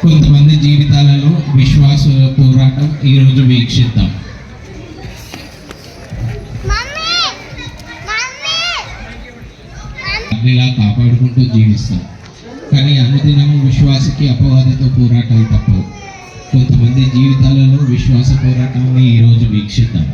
కొంతమంది జీవితాలలో విశ్వాస పోరాటం ఈరోజు వీక్షిద్దాం. అగ్నిలా కాపాడుకుంటూ జీవిస్తాం, కానీ అనుదినము విశ్వాసకి అపవాదితో పోరాటాలు తప్పవు. కొంతమంది జీవితాలలో విశ్వాస పోరాటాన్ని ఈరోజు వీక్షిద్దాం.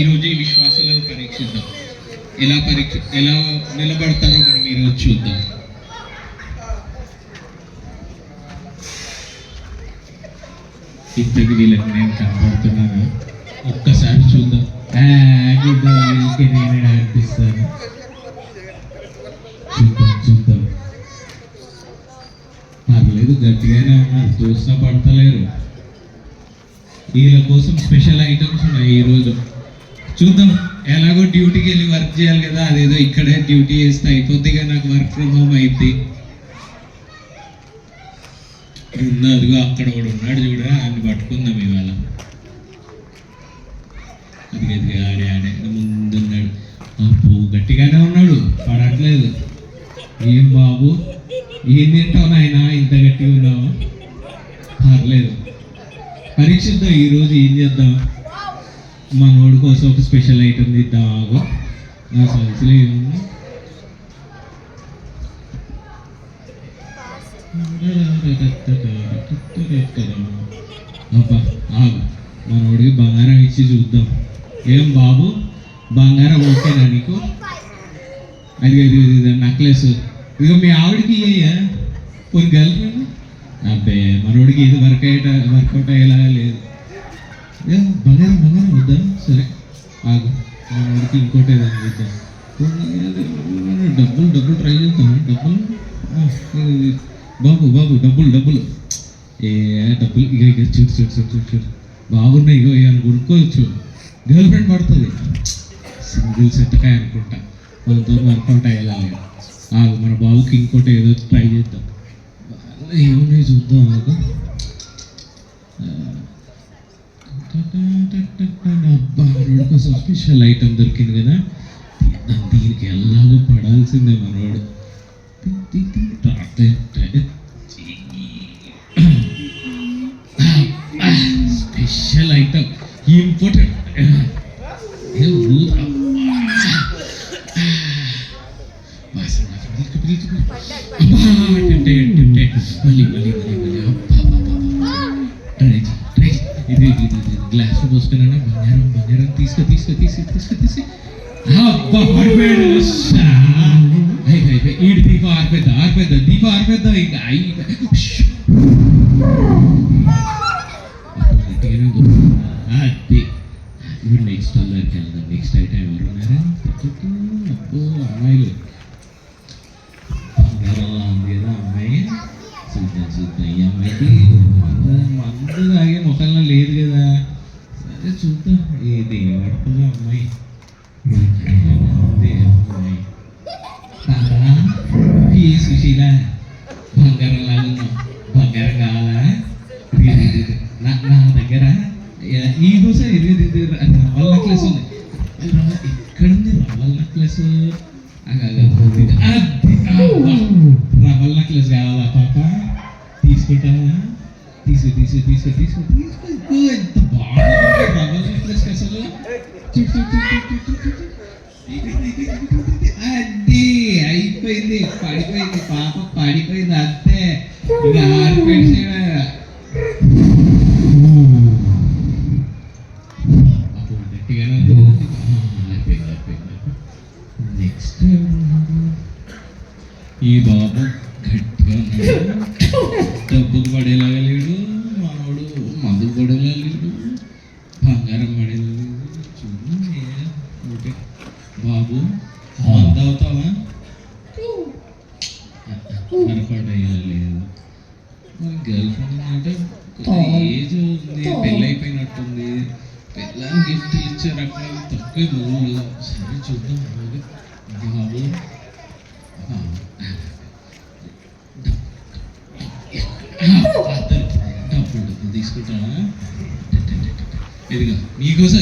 ఈరోజు ఈ విశ్వాసాలను పరీక్షిద్దాం. ఎలా నిలబడతారో మనం ఈరోజు చూద్దాం. ఇంతకు వీళ్ళకి నేను కనబడుతున్నాను, ఒక్కసారి చూద్దాం. నేనే అనిపిస్తాను. చూద్దాం. పర్లేదు, గట్టిగానే ఉన్నారు, చూసినా పడతలేరు. వీళ్ళ కోసం స్పెషల్ ఐటమ్స్ ఉన్నాయి ఈరోజు. చూద్దాం. ఎలాగో డ్యూటీకి వెళ్ళి వర్క్ చేయాలి కదా, అదేదో ఇక్కడే డ్యూటీ చేస్తే అయిపోద్దిగా, నాకు వర్క్ ఫ్రమ్ హోమ్ అయింది. అదిగో అక్కడ కూడా ఉన్నాడు చూడ, ఆయన పట్టుకుందాం ఇవాళ. అది ఆడే ముందున్నాడు. అప్పు గట్టిగానే ఉన్నాడు, పడట్లేదు. ఏం బాబు, ఏం తింటావు నాయన, ఇంత గట్టిగా ఉన్నావు? పర్లేదు, పరీక్షిద్దాం. ఈరోజు ఏం చేద్దాం, మనోడి కోసం ఒక స్పెషల్ ఐటమ్ తీద్దాం. ఆగు, నా సంచులో ఏముంది? అబ్బా ఆగు, మనోడికి బంగారం ఇచ్చి చూద్దాం. ఏం బాబు, బంగారం ఓకేనా నీకు? అది నెక్లెస్. ఇదిగో మీ ఆవిడకి ఇయ్యా, కొన్ని గర్ల్ ఫ్రెండ్. అబ్బే, మనోడికి ఇది వర్కౌట్ అయ్యేలాగా లేదు. బంగారం వద్దా? సరే ఆగు, మనోడికి ఇంకోటి ఏదైనా చూద్దాం. డబ్బులు ట్రై చేద్దాం. బాబు డబ్బులు డబ్బులు ఇక చూడు బాగున్నాయి. ఇగో ఇవన్నీ కొనుక్కోవచ్చు. గర్ల్ ఫ్రెండ్ పడుతుంది. సింగిల్ సెట్కాయ అనుకుంటా, మనతో వర్కౌట్ అయ్యేలాగా. ఆగు, మన బాబుకి ఇంకోటి ఏదో ట్రై చేద్దాం. ఏమున్నాయి చూద్దాం. ఆగు, అబ్బా, మనోడి కోసం స్పెషల్ ఐటమ్ దొరికింది కదా, దీనికి ఎలాగో పడాల్సిందే మనోడు. Special item, important. ఇది గ్లాస్ పోసుకున్నా. బంగారం తీసుకో. అబ్బా, పడిపోయాడు. ఈడు దీపం ఆర్పేద్దాం. ఇంకా అది ఇప్పుడు నెక్స్ట్ అందరికి వెళ్దాం. నెక్స్ట్ ఐటమ్ ఎవరు ఉన్నారా? అబ్బో, అమ్మాయిలు. బంగారంలో ఉంది కదా అమ్మాయి. సుశీల బంగారం లాగా ఉన్నావు, బంగారం కావాలా? నా దగ్గర ఈ కోసం ఇది రవ్వల నెక్లెస్ ఉంది. ఎక్కడుంది రవ్వల నెక్లెస్? రవ్వల నెక్లెస్ కావాలా పాప? తీసుకుంటావా? తీసుకో. ఎంత బాగుంది రవ్వల నెక్లెస్ అసలు. అది అయిపోయింది, పడిపోయింది పాప, పడిపోయింది అంతే. ఇక ఆరిపోయింది. నెక్స్ట్ ఈ బాబు గట్టిగా ఉన్నాడు, డబ్బుకు పడేలాగా లేడు, మనోడు మందుకు పడేలా లేడు, బంగారం పడేలా లేదు. చూడండి ఓకే బాబు, మందు అవుతావా? వర్కౌట్ అయ్యేలా లేదు. మన గర్ల్ ఫ్రెండ్ అంటే ఏజ్ ఉంది, పెళ్ళి అయిపోయినట్టుంది, పెళ్ళాన్ని గిఫ్ట్ ఇచ్చే రకాలు తక్కువ నువ్వు. సరే చూద్దాం బాబు. డబ్బులు తీసుకుంటావా? ఇదిగా నీకోసం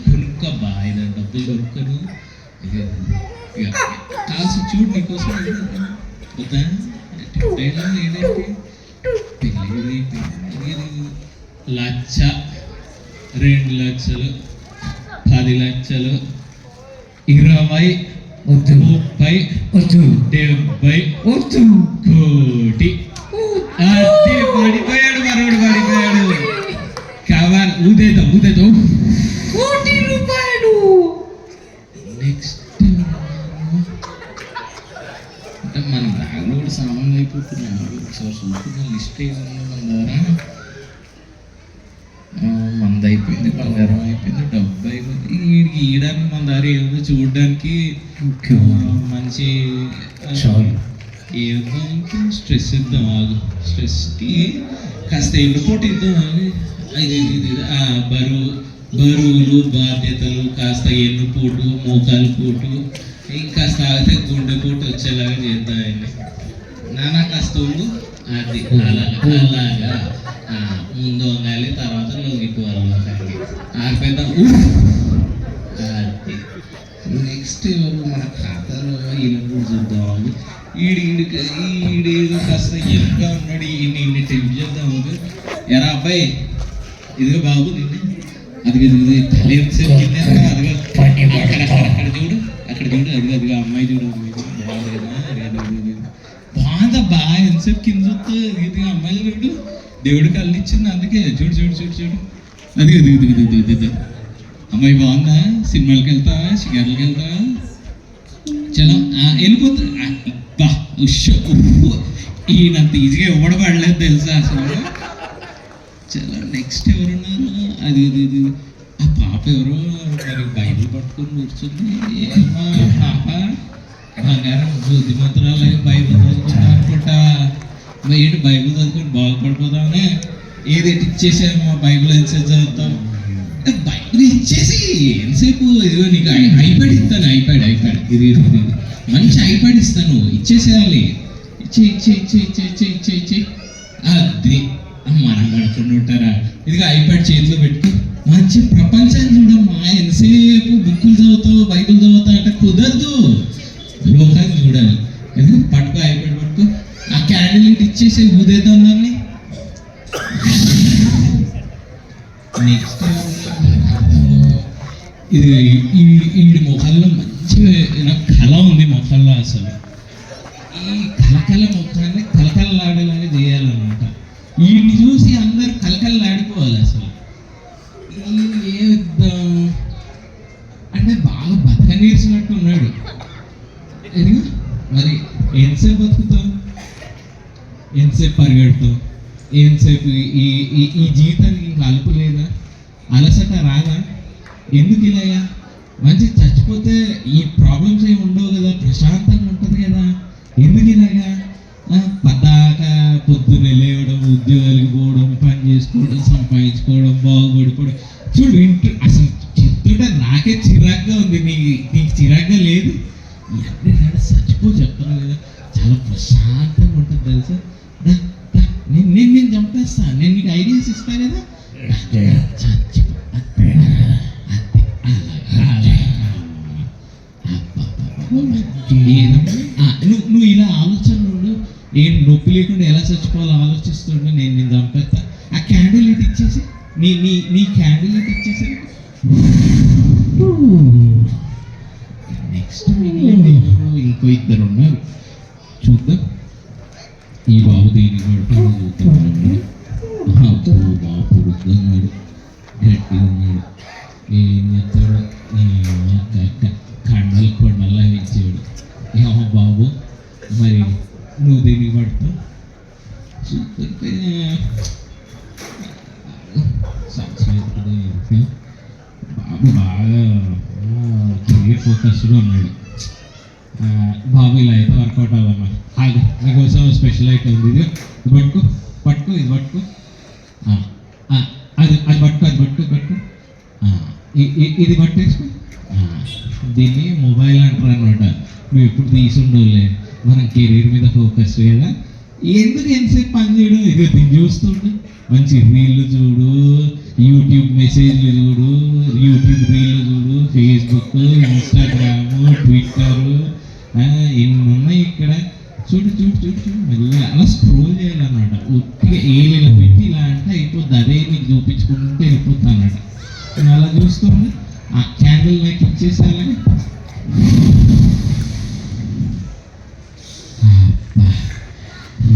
కొనుక్కబ్బా, ఇదా డబ్బులు కొనుక్కను. కాల్సి చూడు నీకోసం వద్దా? ఏంటంటే పెళ్ళి 1,00,000, 2 లక్షలు, 10 లక్షలు, 20, 30, 70 కోటి. అది పడిపోయాడు మరొకడు, పడిపోయాడు. కావాలి ఊదేద్దాం కోటి రూపాయలు. నెక్స్ట్ అంటే మన బ్యాగ్లో కూడా సామాన్లు అయిపోతున్నాడు. ఒకసారి చూసుకున్న లిస్ట్ ఏమన్నా మన ద్వారా మంది అయిపోయింది, బంగారం అయిపోయింది, డబ్బు అయిపోయింది. వీడికి ఈయడానికి మన దారి ఏముందో చూడడానికి మంచి ఏదానికి స్ట్రెస్ ఇద్దాం. ఆగు, స్ట్రెస్కి కాస్త ఎండుపోటు ఇద్దాం. బరువులు బాధ్యతలు కాస్త ఎన్నుపోటు, మోకాలు పోటు, ఇంకాస్త ఆగితే గుండెపోటు వచ్చేలాగా చేద్దామండి. నానా కాస్త ఉండు. అది అలాగా ముందు వంగాలి, తర్వాత లొంగిపోవాలి. ఆగిపోయిద్దాం. అది నెక్స్ట్ ఎవరు మన ఖాతాలో ఈయనప్పుడు చూద్దాం. ఈడేదో కాస్త ఎరుగా ఉన్నాడు, ఈయన్ని టెంప్ చేద్దాం. ఎరా అబ్బాయి, ఇదిగో బాబు నిన్ను అదిగో అదిగో అక్కడ చూడు అదిగో అమ్మాయి చూడు బాగుందబ్బా. ఎంతసేపు కింద చూస్తే ఇదిగా అమ్మాయిలు చూడు, దేవుడు కళ్ళు ఇచ్చింది అందుకే. చూడు అది అమ్మాయి బాగుందా? సినిమాలకి వెళ్తావా? షికార్లకి వెళ్తావా? చలో వెళ్ళిపోతా. ఈయనంత ఈజీగా ఇవ్వడం పడలేదు తెలుసా అసలు. చలో నెక్స్ట్ ఎవరున్నారు? అది ఆ పాప ఎవరో మరి బైబిల్ పట్టుకొని కూర్చుంది. ఏమా పాప బంగారం బుద్ధిమంతురాలే బైబిల్ చదువుకుంటా అనుకుంటా. ఏంటి బైబిల్ చదువుకొని బాగుపడిపోదామని ఏది ఇచ్చేసాను. మా బైబిల్ ఎంతసేపు చదువుతాం? బైబిల్ ఇచ్చేసి ఎంతసేపు ఇదిగో నీకు ఐప్యాడ్ ఇస్తాను. ఐప్యాడ్ ఇది మంచి ఐప్యాడ్ ఇస్తాను, ఇచ్చేసేయాలి. ఇచ్చే అది మనం పడుకుని ఉంటారా? ఇదిగో ఐప్యాడ్ చేతిలో పెట్టుకో, మంచి ప్రపంచాన్ని చూడమ్మా. ఎంతసేపు బుక్కులు చదువుతావు, బైబిల్ చదువుతావు అంటే కుదరదు, లోకాన్ని చూడాలి. ఎందుకు పట్టుకో, ఐప్యాడ్ పట్టుకో. ఆ క్యాండిల్ ఇచ్చేసి ఊదేద్దాం దాన్ని. నెక్స్ట్ ఇది ఈడి మొఖాల్లో మంచి కళ ఉంది. మొఖాల్లో అసలు ఈ కలకల మొఖాన్ని కలకలలాడేలాగా చేయాలన్నమాట. వీడిని చూసి అందరు కలకలలాడిపోవాలి అసలు. ఏద్దాం అంటే బాగా బతకనీర్చినట్టు ఉన్నాడు. మరి ఎంతసేపు బతుకుతాం, ఎంతసేపు పరిగెడతాం, ఎంతసేపు ఈ జీవితానికి ఇంకా అలుపు లేదా, అలసట రాదా? ఎందుకు ఇలాగా? మంచి చచ్చిపోతే ఈ ప్రాబ్లమ్స్ ఏమి ఉండవు కదా, ప్రశాంతంగా ఉంటుంది కదా. ఎందుకు ఇలాగా? పద్దాకా పొద్దున్నే లేవడం, ఉద్యోగాలకు పోవడం, పని చేసుకోవడం, సంపాదించుకోవడం, బాగుపడిపోవడం. చూడు అసలు చెప్తుంటే నాకే చిరాగ్గా ఉంది. నీకు చిరాగ్గా లేదు? చచ్చిపో చెప్తాను కదా. చాలా ప్రశాంతంగా ఉంటుంది తెలుసా. నేను చంపేస్తా, నేను నీకు ఐడియాస్ ఇస్తా కదా. నువ్వు ఇలా ఆలోచన ఏం నొప్పి లేకుండా ఎలా చచ్చిపోవాలో ఆలోచిస్తుండే. నేను చంపేస్తా. ఆ క్యాండిల్ ఇటు ఇచ్చేసి నీ క్యాండిల్ ఇటు ఇచ్చేసి నెక్స్ట్ ఇంకో ఇద్దరు ఉన్నారు, చూద్దాం. ఈ బాబు దీన్ని కొడుతూ చూద్దాం. బాబు పొడుగున్నాడు, గట్టిగా ఉన్నాడు, ఏం చేస్తాడు, కండలు కొండల్లా ఇచ్చాడు. ఏమో బాబు మరి నువ్వు దీనికి పడతావు. చూస్తుంటే బాబు బాగా కెరీర్ ఫోకస్డ్గా ఉన్నాడు. బాబు ఇలా అయితే వర్కౌట్ అవ్వమ్మా. ఆగు, నీకోసం స్పెషల్ ఐటమ్ ఉంది. ఇది పట్టుకో పట్టుకో, ఇది పట్టుకో, అది పట్టుకో. ఇది పట్టేసుకో. దీన్ని మొబైల్ అంటారు అనమాట. నువ్వు ఎప్పుడు తీసుండవులే, మనం కెరీర్ మీద ఫోకస్ కదా. ఎందుకు ఎంతసేపు పని చేయడం? ఇక దీన్ని చూస్తుంటే మంచి రీళ్ళు చూడు, యూట్యూబ్ మెసేజ్లు చూడు, యూట్యూబ్ రీళ్ళు చూడు, ఫేస్బుక్, ఇన్స్టాగ్రాము, ట్విట్టర్, ఎన్ని ఉన్నాయి ఇక్కడ. చూడు చూడు చూడు చూడు, మళ్ళీ అలా స్క్రోల్ చేయాలన్నమాట. ఉట్టిగా ఏళ్ళ పెట్టి ఇలా అంటే అయిపోద్ది, అదే నీకు చూపించుకుంటే వెళ్ళిపోతా అన్నమాట. నేను అలా చూస్తుంది. ఆ క్యాండిల్ నాకు ఇచ్చేసాలని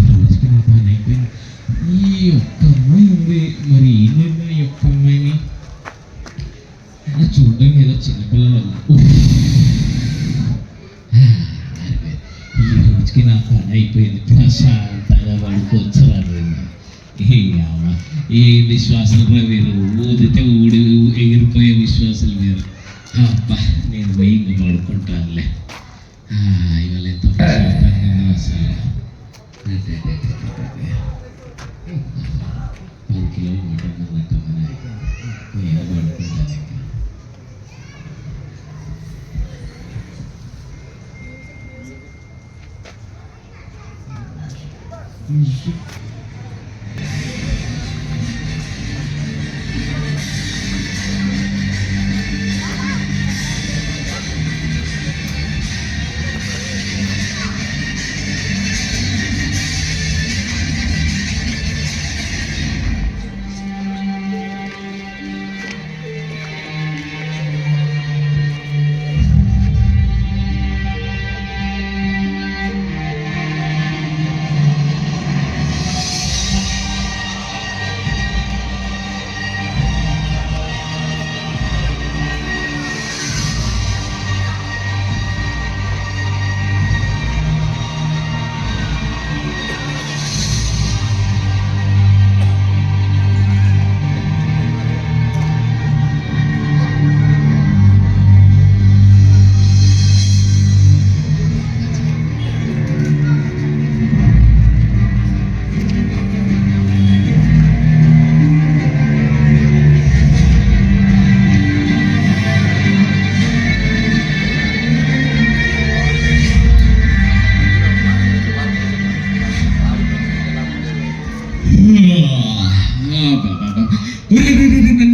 రోజుకి నా పని అయిపోయింది. ఈ ఒక్క అమ్మాయి ఉంది, మరి ఈ నిర్ణయం ఈ ఒక్క అమ్మాయిని చూడడం ఏదో చిన్నపిల్లలు. ఈ రోజుకి నా పని అయిపోయింది, ప్రశాంతంగా పడుకోవచ్చు. ఏ విశ్వాసాలు మీరు ఊదితే ఎగిరిపోయే విశ్వాసాలు మీరు. అబ్బా నేను పోయి ఇంకా పడుకుంటానులే. ఇవాళ ఎంత ప్రశాంతంగా అసలు 10 కిలోలు మటన్ తింటామని నేను పడుకుంటాను.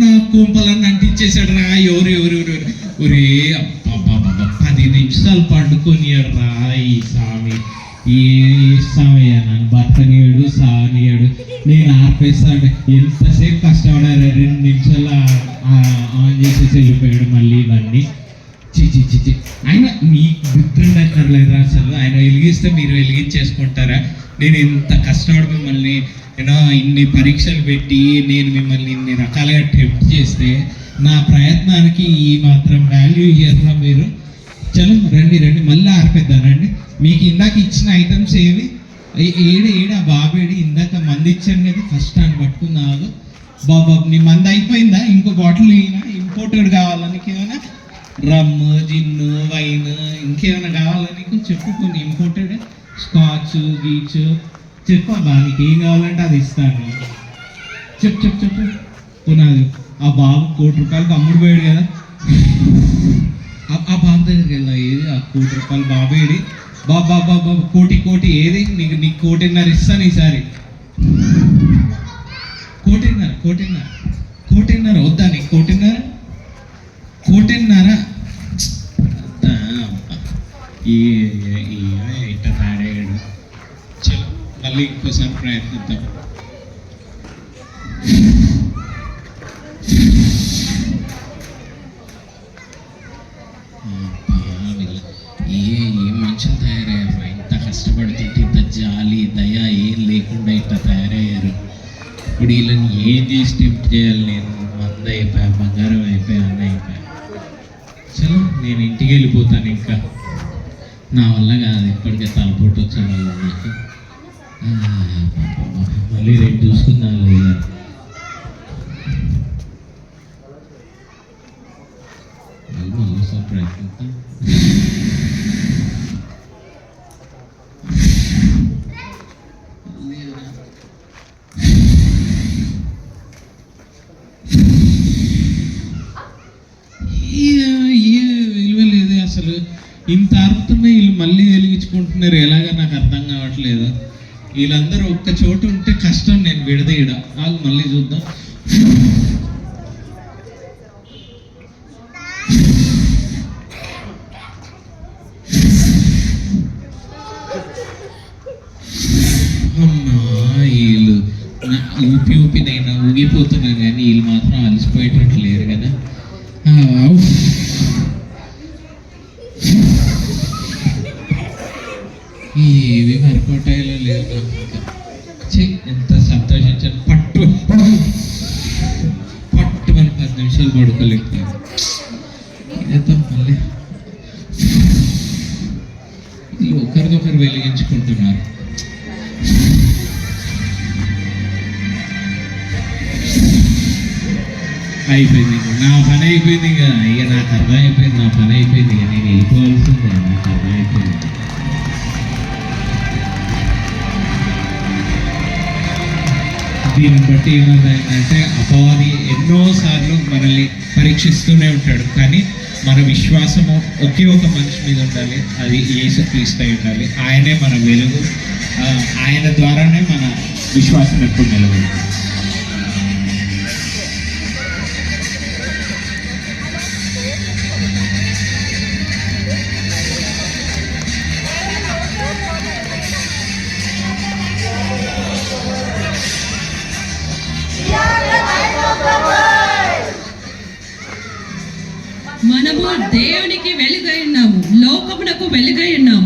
నా కోంపలన్నీ అంటించేశాడు రా. ఎవరు ఒరే 10 నిమిషాలు పండుకొని రా ఈ స్వామి. ఏ సమయ నన్ను బతకనియాడు, సావనియాడు. నేను ఆర్పేస్తాడు. ఎంతసేపు కష్టపడారు, 2 నిమిషాలు ఆన్ చేసేసి వెళ్ళిపోయాడు. మళ్ళీ ఇవన్నీ చిచి ఆయన మీకు గుర్తుండక్కర్లేదురా అసలు. ఆయన వెలిగిస్తే మీరు వెలిగించేసుకుంటారా? నేను ఇంత కష్టపడి మిమ్మల్ని ఇన్ని పరీక్షలు పెట్టి నేను మిమ్మల్ని ఇన్ని రకాలుగా టెంప్ట్ చేస్తే నా ప్రయత్నానికి ఈ మాత్రం వాల్యూ ఇయ్యారా మీరు? చలో రండి మళ్ళీ ఆర్పేద్దానండి. మీకు ఇందాక ఇచ్చిన ఐటమ్స్ ఏవి? ఏడు ఆ బాబేడి ఇందాక మంది ఇచ్చాను కదా, ఫస్ట్ అని పట్టుకున్నావు. బాబు నీ మంది అయిపోయిందా? ఇంకో బాటిల్ అయినా ఇంపోర్టెడ్ కావాలా నీకు? ఏమైనా రమ్, జిన్ను, వైన్ ఇంకేమైనా కావాలా నీకు? చెప్పు, కొన్ని ఇంపోర్టెడ్ స్కాచ్ గీచ్ చెప్పబ్బా. నీకు ఏం కావాలంటే అది ఇస్తాను. చెప్పు పునాది. ఆ బాబు ₹1,00,00,000 అమ్ముడు పోయాడు కదా, ఆ బాబు దగ్గరికి వెళ్ళా. ఏది ఆ ₹1,00,00,000 బాబేడి? బాబా బాబా కోటి కోటి ఏది నీకు 1.5 ఇస్తాను ఈసారి. 1.5 వద్దా నీకు 1.5 ఇట్ట తయారయ్యాడు. చలో మళ్ళీ ఇంకోసారి ప్రయత్నిద్దాం. ఏం మనుషులు తయారయ్యారు, ఇంత కష్టపడుతుంటే ఇంత జాలి దయ ఏం లేకుండా ఇట్లా తయారయ్యారు. ఇప్పుడు వీళ్ళని ఏం చేసి టెంప్ట్ చేయాలి? నేను మంద అయిపోయా, బంగారం అయిపోయా, అన్న అయిపోయా. చలో నేను ఇంటికి వెళ్ళిపోతాను. ఇంకా నా వల్ల కాదు, ఇప్పటికే తలపోటు వచ్చే వాళ్ళు నాకు. మళ్ళీ రేపు చూసుకుందాం లేదా. మళ్ళీ ప్రయత్నిద్దాం. విలువ లేదే అసలు. ఇంత అరుపుతున్నా వీళ్ళు మళ్ళీ వెలిగించుకుంటున్నారు ఎలాగా నాకు అర్థం కావట్లేదు. వీళ్ళందరూ ఒక్క చోటు ఉంటే కష్టం, నేను విడదీయడం. నాకు మళ్ళీ చూద్దాం. అమ్మా వీళ్ళు ఊపి నేను ఊగిపోతున్నాను, కానీ వీళ్ళు మాత్రం అలసిపోయేటట్టు లేరు కదా. ఏవి వర్కౌటాయిలో లేదు. ఎంత సంతోషించాను. పట్టు మన 10 నిమిషాలు పడుకోలేకపోయాను. ఇదేద్దాం మళ్ళీ. వీళ్ళు ఒకరికొకరు వెలిగించుకుంటున్నారు. అయిపోయింది, నా పని అయిపోయింది. ఇక నాకు అర్థం అయిపోయింది, నా పని అయిపోయింది. ఇక నేను వెళ్ళిపోవాల్సిందే, నాకు అర్థం అయిపోయింది. దీన్ని బట్టి ఏమర్థమైందంటే అపవాది ఎన్నోసార్లు మనల్ని పరీక్షిస్తూనే ఉంటాడు, కానీ మన విశ్వాసము ఒకే ఒక మనిషి మీద ఉండాలి, అది యేసుక్రీస్తు అయి ఉండాలి. ఆయనే మన వెలుగు, ఆయన ద్వారానే మన విశ్వాసం ఎప్పుడు నిలబడి. మనము దేవునికి వెలుగై ఉన్నాము, లోకమునకు వెలుగై ఉన్నాము.